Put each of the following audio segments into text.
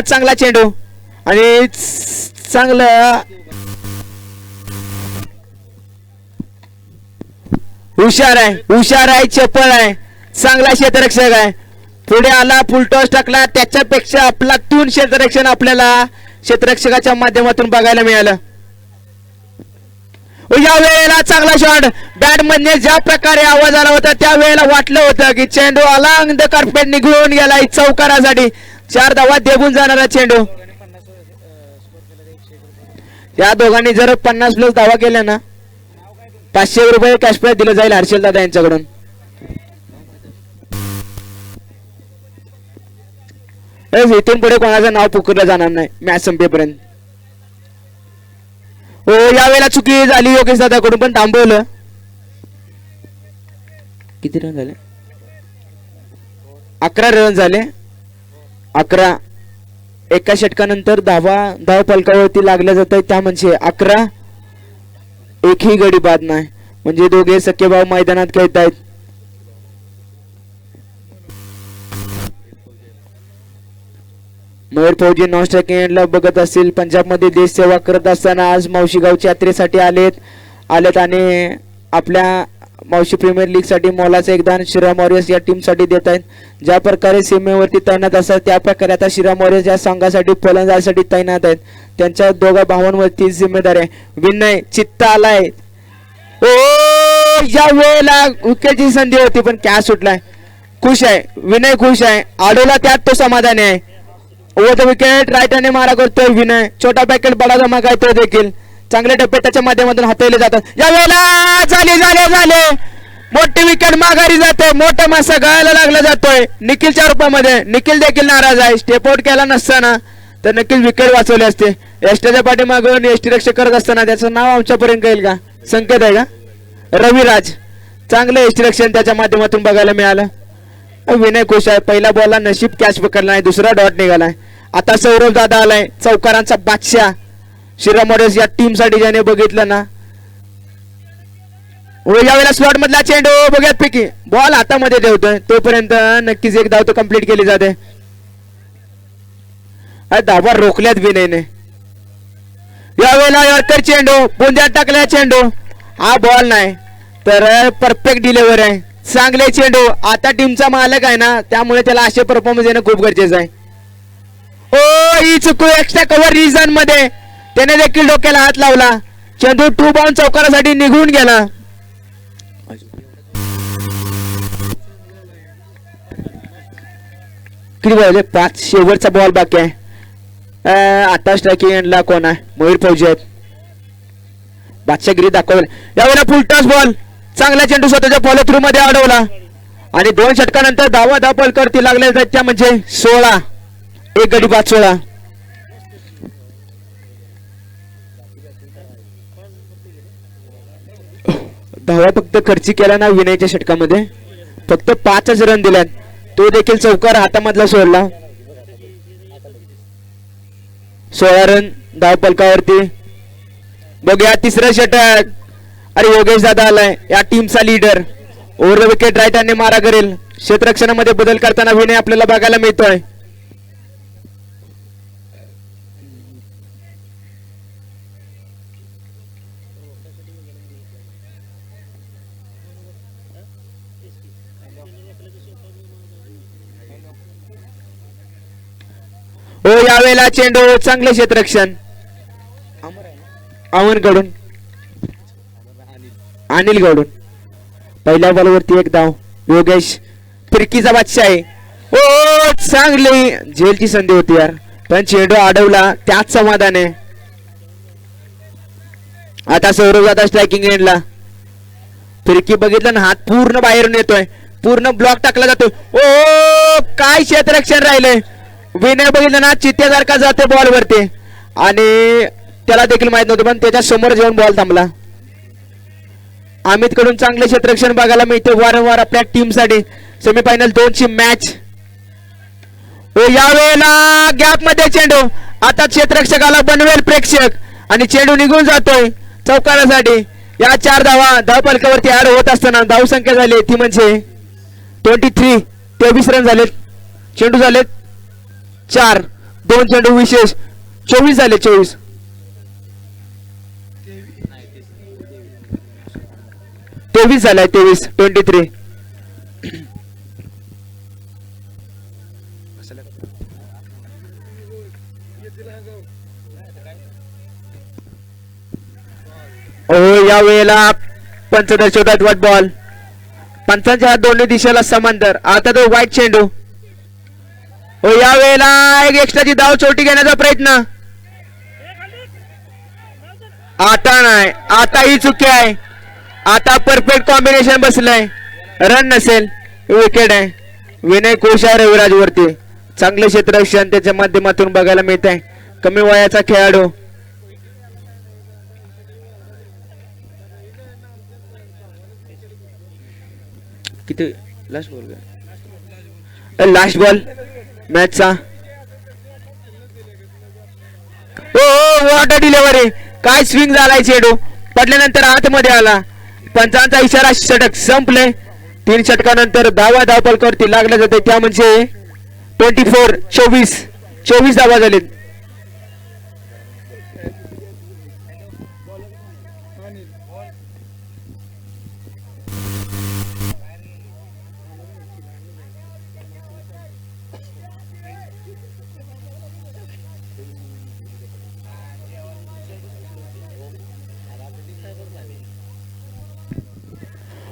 चांगला चेंडू आणि चांगलं हुशार आहे चपळ आहे चांगला क्षेत्ररक्षक आहे पुढे आला फुलटॉस टाकला त्याच्यापेक्षा आपला तून क्षेत्ररक्षण आपल्याला क्षेत्ररक्षकाच्या माध्यमातून बघायला मिळालं या वेळेला चांगला शॉट बॅट मध्ये ज्या प्रकारे आवाज आला होता त्या वेळेला वाटलं होतं की चेंडू अलांग द कार्पेट निघून गेला चौकारासाठी 4 धावा देऊन जाणारा चेंडू या दोघांनी जर 50 प्लस धावा केल्या ना 500 रुपये कॅश प्राइज दिलं जाईल हर्षल दादा यांच्याकडून इथून पुढे कोणाचं नाव पुकारलं जाणार नाही मॅच संपेपर्यंत हो यावेळेला चुकी झाली योगेश दादाकडून पण थांबवलं किती रन झाले 11 रन झाले 11 एका षटकानंतर धाव फलकावरती लागल्या जात त्या म्हणजे 11 एकही गडी बाद नाही म्हणजे दोघे सख्खे भाऊ मैदानात खेळत आहेत मयूर फौजी नॉन स्ट्रायकिंगला बघत असतील पंजाब मध्ये देश सेवा करत असताना आज मावशी गावच्या यात्रेसाठी आलेत आणि आपल्या मावशी प्रीमियर लीग साठी मोलाचं एकदान श्रीराम वॉरियर्स या टीम साठी देत आहेत ज्या प्रकारे सीमेवरती तैनात असतात त्या प्रकारे आता श्रीराम वॉरियर्स या संघासाठी फलंदाजासाठी तैनात आहेत त्यांच्या दोघा भावांवरती जिम्मेदारी आहे विनय चित्ता आलाय ओ या वेळेला विकेटची संधी होती पण कॅच सुटलाय खुश आहे विनय खुश आहे आडोला त्यात तो समाधानी आहे ओव्हर द विकेट राईटने मारा करतोय विनय छोटा पॅकेट बडा धमाका आहे तो देखील चांगले टप्पे त्याच्या माध्यमातून हाताळले जातात या वेळेला झाले मोठी विकेट माघारी जाते मोठा मासा गळायला लागला जातोय निखिलच्या रूपामध्ये निखिल देखील नाराज आहे स्टेप आउट केला नसताना तर नक्कीच विकेट वाचवले असते एसटीच्या पाठीमागून एसटी रक्षक करत असताना त्याचं नाव आमच्यापर्यंत येईल का संकेत आहे का रविराज चांगलं एसटी रक्षण त्याच्या माध्यमातून बघायला मिळालं विनय खुश आहे पहिला बॉलला नशीब कॅच पकडला आहे दुसरा डॉट निघालाय आता सौरभ दादा आलाय चौकारांचा बादशाह श्रीराम वॉरियर्स या टीम साठी ज्याने बघितलं ना यावेळेला स्लॉट मधला चेंडू बघूयात पैकी बॉल हातामध्ये ठेवतोय तोपर्यंत नक्कीच एक धाव तो कंप्लीट केली जाते धावा रोखल्यात विनयने यावेळेला यॉर्कर चेंडू पुंजात टाकला चेंडू हा बॉल नाही तर परफेक्ट डिलिव्हरी आहे चांगले चेंडू आता टीमचा मालक आहे ना त्यामुळे त्याला असे परफॉर्मन्स येणं खूप गरजेचं आहे ओ ही चुकू एक्स्ट्रा कव्हर रिजन मध्ये त्याने देखील डोक्याला हात लावला चेंडू 2 बाउंड चौकारासाठी निघून गेला किती बॉल 5 शेवटचा बॉल बाकी आहे आता स्ट्रायकिंग एंडला कोण आहे मयूर फौजी आहेत बादशागिरी दाखवली यावेळेला फुल टॉस बॉल चांगला चेंडू स्वतःच्या फॉलो थ्रू मध्ये अडवला आणि 2 षटकानंतर धावा पलकरती लागले जातात त्या म्हणजे 16 एक गडी बाद 16 धावा फक्त खर्ची केला ना विनयच्या षटकामध्ये फक्त 5च रन दिल्यात तो देखील चौकार हातामधला सोडला 16 रन धाव पलकावरती बघूया तिसरं षटक अरे योगेश दादा आलाय या टीमचा leader over the wicket right हँडने मारा करेल क्षेत्ररक्षणामध्ये बदल करताना विनय आपल्याला बघायला मिळतोय हो यावेळेला चेंडू चांगले क्षेत्ररक्षण अमन कडून अनिल कडून पहिल्या बॉलवरती एक धाव योगेश फिरकीचा बादशाह आहे ओ चांगली झेलची संधी होती यार पण चेंडू अडवला त्याच समाधान आहे आता सौरभ दादा स्ट्रायकिंग एंडला फिरकी बघितलं ना हात पूर्ण बाहेरून येतोय पूर्ण ब्लॉक टाकला जातोय ओ काय क्षेत्ररक्षण राहिले विनय बघितलं ना चित्त्यासारखा जाते बॉल वरती आणि त्याला देखील माहित नव्हतं पण त्याच्या समोर जेवून बॉल थांबला अमित कडून चांगले क्षेत्ररक्षण बघायला मिळते वारंवार आपल्या टीम साठी सेमीफायनल 2 ची मॅच यावेळेला गॅप मध्ये चेंडू आता क्षेत्ररक्षकाला बनवेल प्रेक्षक आणि चेंडू निघून जातोय चौकारासाठी या 4 धावा धाव फलकावरती ऍड होत असताना धाव संख्या झाली ती म्हणजे 23 23 रन झालेत चेंडू झालेत 4 2 चेंडू विशेष. 24 झाले 24. 23 झालाय 23. 23. ओ या वेळेला पंच दर्शवतात वाट बॉल. पंचांच्या हात दोन्ही दिशेला समांतर. आता तो वाईट चेंडू. ओ या वेळेला एक एक्स्ट्राची धाव चोटी घेण्याचा प्रयत्न. आता नाही, आता ही चुकी आहे. आता परफेक्ट कॉम्बिनेशन बसलंय. रन नसेल. विकेट आहे. विनय कोश आहे रविराज वरती. चांगले क्षेत्ररक्षण त्याच्या माध्यमातून बघायला मिळत आहे. कमी वयाचा खेळाडू. किती लास्ट बॉल, लास्ट बॉल मॅचचा. Oh what delivery. काय स्विंग झालाय चेंडू. पडल्यानंतर आतमध्ये आला. पंचांचा इशारा. षटक संपले. 3 षटकानंतर धाव पलकावरती लागले जाते. त्या म्हणजे 24 धावा झालेत.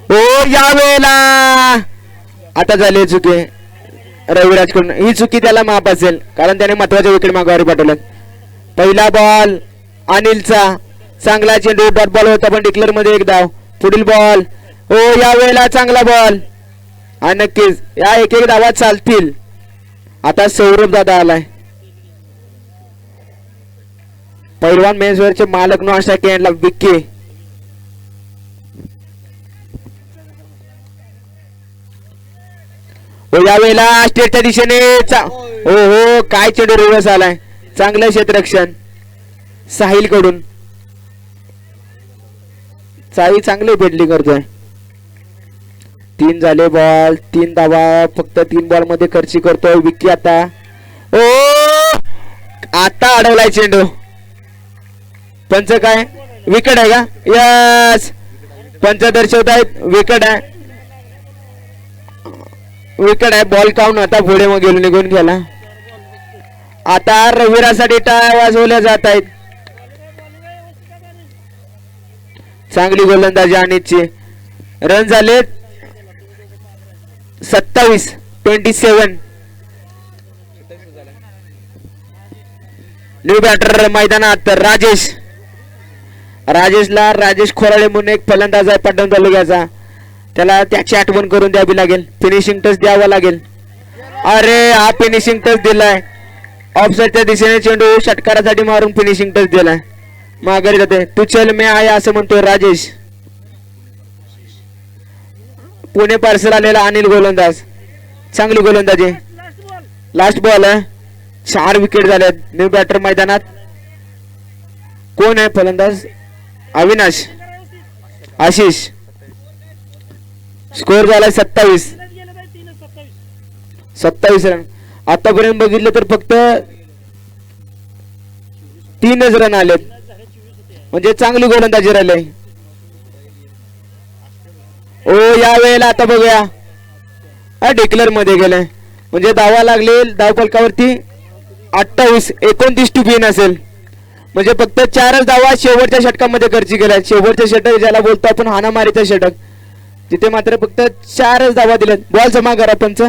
ओ या वेळेला आता झाली चुकी रविराज कडून. ही चुकी त्याला माफ असेल कारण त्याने महत्वाचे विकेट मागावर पाठवलं. पहिला बॉल अनिलचा. चांगला चेंडू. डॉट बॉल होता पण डिक्लेअर मध्ये एक धाव. पुढील बॉल. ओ या वेळेला चांगला बॉल. आणि नक्कीच या एक धावा चालतील. आता सौरभ दादा आलाय. पैलवान मेन्सवेअरचे मालक नो अशा केला विक्की. या वेळेला स्टेटच्या दिशेने हो हो काय चेंडू रिव्हर्स आलाय. चांगलं क्षेत्ररक्षण साहिल कडून. साहिल चांगली भेटली करतोय. 3 झाले बॉल. 3 धावा फक्त 3 बॉल मध्ये खर्ची करतोय विक्की. आता ओ आता अडवलाय चेंडू. पंच काय विकेट आहे का. यस पंच दर्शवतायत विकेट आहे. विकेट आहे. बॉल काउंट आता पुढे मग गेलो निघून गेला. आता रविरासाठी टाळ्या वाजवल्या जात आहेत. चांगली गोलंदाजी अनिलची. रन झाले 27. न्यू बॅटर मैदानात राजेश खोराळे म्हणून एक फलंदाज आहे पट्टण तालुक्याचा. त्याला त्याची आठवण करून द्यावी लागेल. फिनिशिंग टच द्यावा लागेल. अरे हा फिनिशिंग टच दिलाय. ऑफसाईडच्या दिशेने चेंडू षटकारासाठी मारून फिनिशिंग टच दिलाय. माघारी जाते. तू चल मी आहे असं म्हणतोय राजेश. पुणे पार्सल आलेला अनिल गोलंदाज. चांगली गोलंदाजी. लास्ट बॉल आहे. 4 विकेट झाल्यात. न्यू बॅटर मैदानात. कोण आहे फलंदाज. अविनाश आशिष. स्कोर झालाय 27 रन. आतापर्यंत बघितलं तर फक्त 3च रन आलेत. म्हणजे चांगली गोलंदाजी राहिली. ओ या वेळेला आता बघूया डिक्लेअर मध्ये गेलाय. म्हणजे धावा लागले धाव फलकावरती 29 टू बिन असेल. म्हणजे फक्त 4च धावा शेवटच्या षटकामध्ये खर्ची केल्या. शेवटच्या षटक ज्याला बोलतो आपण हाणामारीचं षटक. तिथे मात्र फक्त 4च धावा दिल्यात. बॉल जमा करा पंच.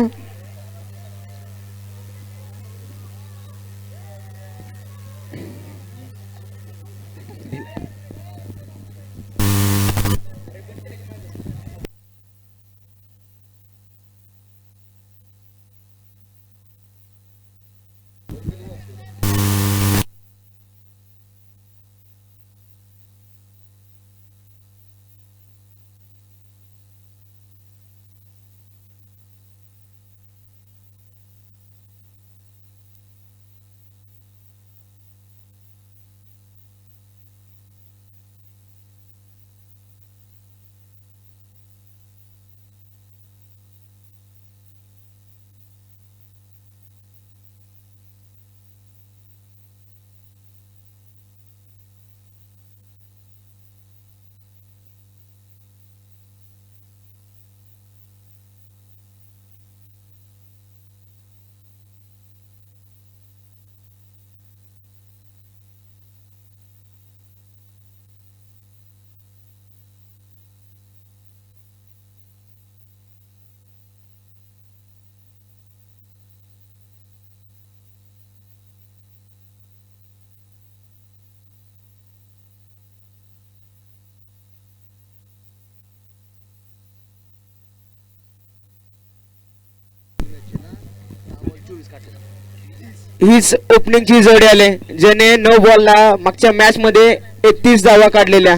हीच ओपनिंगची जोडी आले ज्याने 9 बॉलला मागच्या मॅच मध्ये 31 धावा काढलेल्या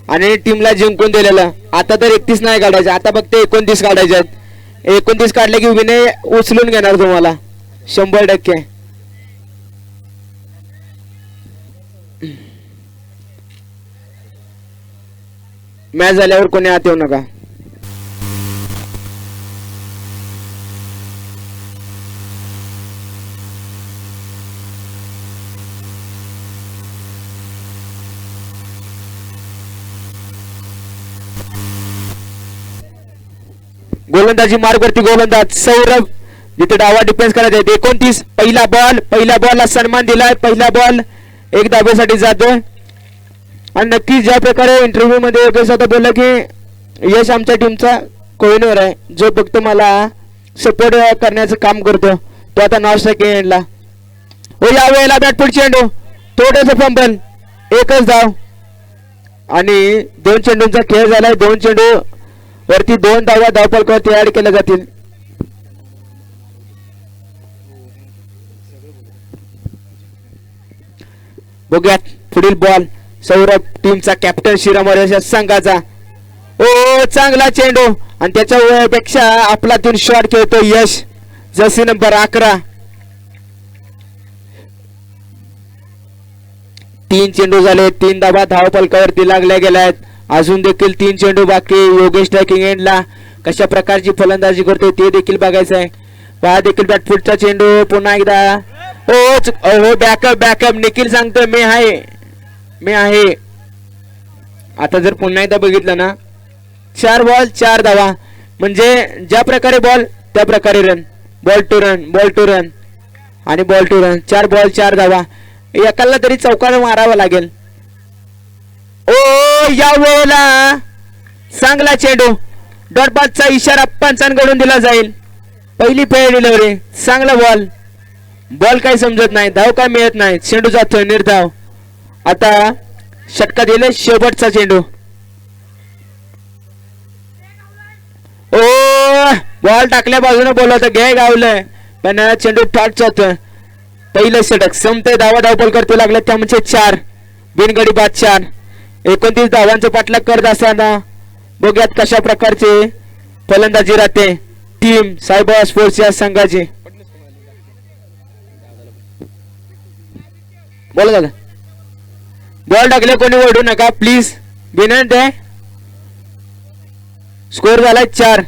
आणि टीमला जिंकून दिलेलं. आता तर 31 नाही काढायचे, आता फक्त 29 काढायचे आहेत. 29 काढले की विनय उचलून घेणार तुम्हाला 100%. मॅच झाल्यावर कोणी आत येऊ नका. गोलंदाजी मार्गवरती गोलंदाज सौरभ जिथे डावा डिफेन्स करायचा आहे. 29 पहिला बॉलला सन्मान दिलाय. पहिला बॉल 1 धाब्यासाठी जातोय. आणि नक्कीच ज्या प्रकारे इंटरव्ह्यू मध्ये योगेश आता बोलला की यश आमच्या टीमचा कोहिनूर आहे जो फक्त मला सपोर्ट करण्याचं काम करतो तो आता नॉन स्ट्राइक एंडला. हो या वेळेला बॅटफूट चेंडू थोडंसं फंबल 1च धाव आणि 2 चेंडूंचा खेळ झालाय. 2 चेंडू वरती 2 धावा धावफलकावरती ऍड केल्या जातील. बघूयात पुढील बॉल सौरभ टीमचा कॅप्टन शिरामोरे संघाचा. ओ चांगला चेंडू आणि त्याच्या वेळेपेक्षा आपला 3 शॉट खेळतो यश जर्सी नंबर 11. 3 चेंडू झाले. 3 धावा धावफलकावरती लागल्या गेल्या आहेत. अजून देखील 3 चेंडू बाकी. योगेश स्ट्रायकिंग एंडला कशा प्रकारची फलंदाजी करतो ते देखील बघायचं आहे. पहा देखील बॅटफुटचा चेंडू पुन्हा एकदा. ओ बॅकअप निखिल सांगतोय मी आहे. आता जर पुन्हा एकदा बघितलं ना 4 बॉल 4 धावा म्हणजे ज्या प्रकारे बॉल त्या प्रकारे रन. बॉल टू रन आणि बॉल टू रन. 4 बॉल 4 धावा. एकाला तरी चौकार मारावा लागेल. ओ या वेळेला चांगला चेंडू डॉट बॉलचा इशारा पंचांकडून दिला जाईल. पहिली फेअर डिलिव्हरी चांगला बॉल काही समजत नाही. धाव काय मिळत नाही. चेंडू जातोय निर्धाव. आता षटका दिले शेवटचा चेंडू. ओ बॉल टाकल्या बाजूने बोलवत घे गावलंय पण चेंडू टॉट जातोय. पहिलं षटक संपते. धावा धावपल करते लागले त्यामुळे 4 बिनगडी बाद 4. 29 धावांचा पाठलाग करत असताना बघूयात कशा प्रकारचे फलंदाजी राहते टीम साईबाबा स्पोर्ट्स या संघाची. बोला दादा. बॉल टाकले कोणी ओढू नका प्लीज विनंती आहे. स्कोर झालाय 4.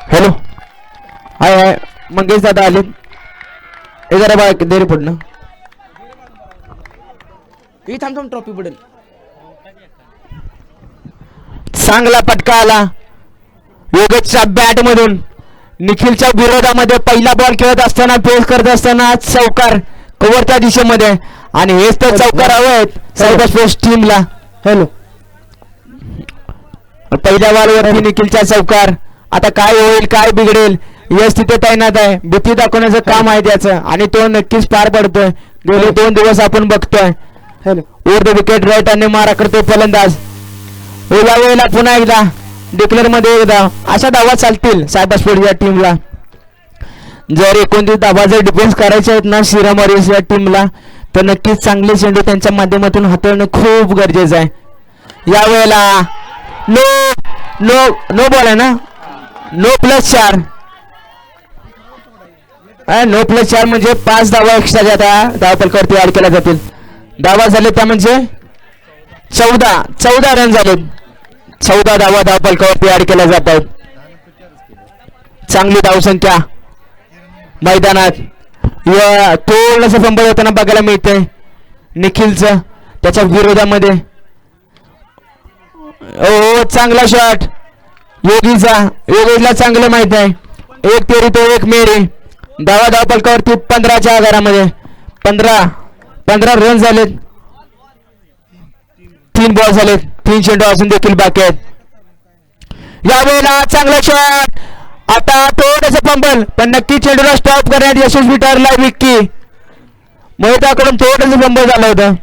हॅलो हाय मंगेश दादा आले. हे जरा बा देरी पडणं ही थांब ट्रॉफी पडेल. चांगला फटका आला योगेशच्या बॅट मधून. निखिलच्या विरोधामध्ये पहिला बॉल खेळत असताना पेस करत असताना चौकार कव्हरच्या दिशेमध्ये आणि हेच तर चौकार हवे आहेत साईबाबा स्पोर्ट्स टीमला. हॅलो पहिल्या बॉलवरती निखिलचा चौकार. आता काय होईल काय बिघडेल यश तिथे तैनात आहे. भीती दाखवण्याचं काम आहे त्याचं आणि तो नक्कीच पार पडतोय. गेले 2 दिवस आपण बघतोय. ओव्हर द विकेट राईट आणि मारा करतोय फलंदाज. या वेळेला पुन्हा एकदा डिक्लेअर मध्ये एकदा अशा धावा चालतील साईबाबा स्पोर्ट्स या टीमला. जर 29 धावा जर डिफेन्स करायचे आहेत ना शिरामोरे या टीमला तर नक्कीच चांगले चेंडू त्यांच्या माध्यमातून हाताळणं खूप गरजेचं आहे. या वेळेला नो बॉल आहे ना. नो प्लस 4 म्हणजे 5 धावा एक्स्ट्रा आता धावफलकावरती ऍड केल्या जातील. धावा झाले त्या म्हणजे 14 रन झाले. 14 धावा धावफलकावरती ऍड केल्या जात आहेत. चांगली धावसंख्या मैदानात. थोडंसं फंबल होताना बघायला मिळतंय निखिलचं त्याच्या विरोधामध्ये. ओ चांगला शॉट योगेशला चांगलं माहित आहे. 1 तेरी तो 1 मेरी. धावा फलकावरती 15च्या आघारामध्ये 15 रन झालेत. 3 बॉल झालेत. 3 चेंडू अजून देखील बाकी आहेत. यावेळेला चांगला शॉट. आता थोडंसं फंबल पण नक्की चेंडूला स्टॉप करण्यात यशस्वी ठरला विक्की. मोहिताकडून थोडंसं फंबल झालं होतं.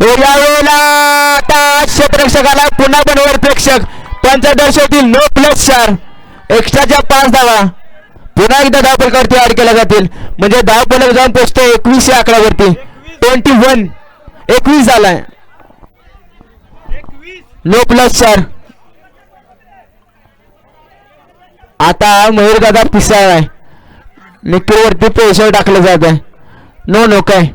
यावेळेला आता क्षेत्ररक्षकाला पुन्हा बनवर प्रेक्षक पंचदर्शतील नो प्लस 4 एक्स्ट्राच्या 5 धावा पुन्हा एकदा धाव फलकावरती ऍड केल्या जातील. म्हणजे धाव फलक जाऊन पोहोचतो 21 या आकड्यावरती. 21 झालाय. No plus 4. आता मयूर दादा पिसाळ आहे. निखिलवरती प्रेशर टाकलं जात आहे. नो काय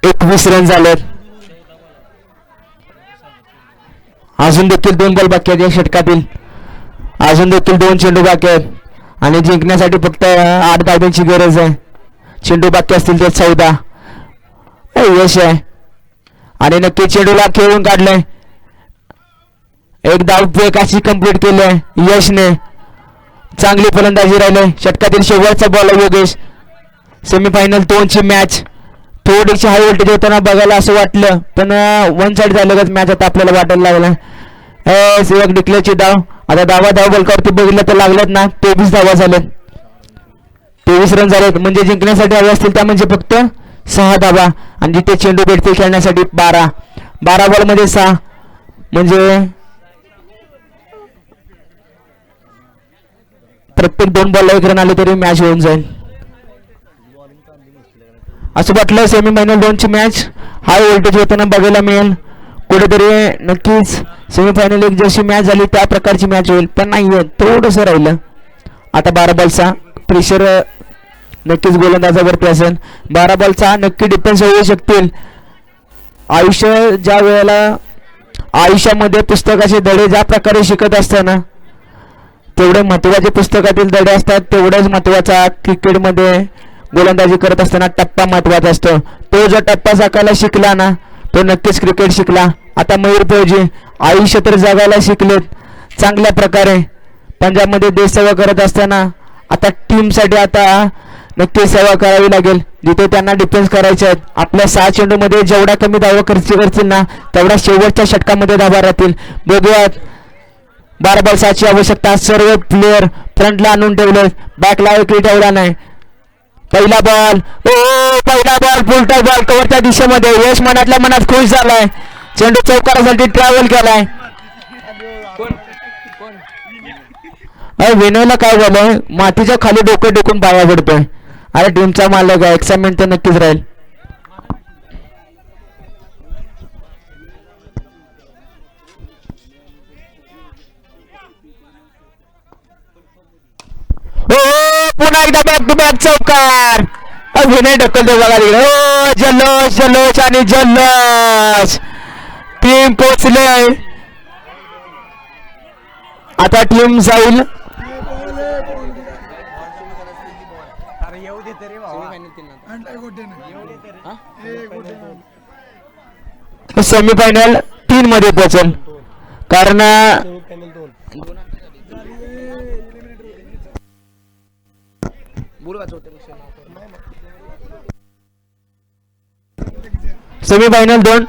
21 रन झालेत. अजून देखील 2 बॉल बाकी आहेत या षटकातील. अजून देखील 2 चेंडू बाकी आहेत आणि जिंकण्यासाठी फक्त 8 धावांची गरज आहे. चेंडू बाकी असतील ते 14. यश आहे आणि नक्की चेंडूला खेळून काढलंय. एक धाव अशी कंप्लीट केलंय यशने. चांगली फलंदाजी राहिली. षटकातील शेवटचा बॉल योगेश. सेमीफायनल 2 ची मॅच थोडीशी हाय व्होल्टेज होताना बघायला असं वाटलं पण 1 साइड झालं मॅच आता आपल्याला वाटायला लागलं. सेवक डिक्लेअरची धाव. आता धाव बलकावरती बघितलं तर लागल्यात ना 23 धावा झाल्यात. 23 रन झालेत. म्हणजे जिंकण्यासाठी हवे असतील त्या म्हणजे फक्त 6 धावा आणि जिथे चेंडू भेटतील खेळण्यासाठी 12 बॉल मध्ये 6 म्हणजे प्रत्येक 2 बॉलला 1 रन आले तरी मॅच होऊन जाईल. असं वाटलं सेमीफायनल 2 ची मॅच हाय व्होल्टेज होताना बघायला मिळेल कुठेतरी. नक्कीच सेमीफायनल 1 जशी मॅच झाली त्या प्रकारची मॅच होईल पण नाहीये. थोडंसं राहिलं. आता 12 बॉलचा प्रेशर नक्कीच गोलंदाजावरती असेल. 12 बॉलचा नक्की डिफेन्स होऊ शकतील. ज्या वेळेला आयुष्यामध्ये पुस्तकाचे धडे ज्या प्रकारे शिकत असताना तेवढे महत्वाचे पुस्तकातील धडे असतात तेवढेच महत्वाचा क्रिकेटमध्ये गोलंदाजी करत असताना टप्पा महत्वाचा असतो. तो जर टप्पा साकायला शिकला ना तो नक्कीच क्रिकेट शिकला. आता मयूर फौजी आयुष्य तर जगायला शिकलेत चांगल्या प्रकारे. पंजाबमध्ये देश सेवा करत असताना आता टीमसाठी आता नक्की सेवा करावी लागेल जिथे त्यांना डिफेन्स करायचे आहेत. आपल्या 6 चेंडूमध्ये जेवढा कमी धावा खर्च करतील ना तेवढा शेवटच्या षटकामध्ये धावा राहतील. बघूयात 12 बॉल 6 ची आवश्यकता. सर्व प्लेयर फ्रंटला आणून ठेवले. बॅकला एकही ठेवला नाही. पहिला बॉल फुलटॉस बॉल कव्हरच्या दिशेमध्ये. यश मनातल्या मनात खुश झालाय. चेंडू चौकारासाठी ट्रॅव्हल केलाय. विनयला काय झालंय मातीच्या खाली डोकं टेकून पाया पडतोय. अरे टीमचा मालक आहे. एक्साइटमेंट तर नक्कीच राहील. पुन्हा एकदा बॅक टू बॅक चौकार. विनय ढकलतो बघा तिकडे. जल्लोष आणि जल्लोष. टीम पोचले. आता टीम जाईल सेमीफायनल 3 मध्ये पोहोचेल कारण सेमीफायनल 2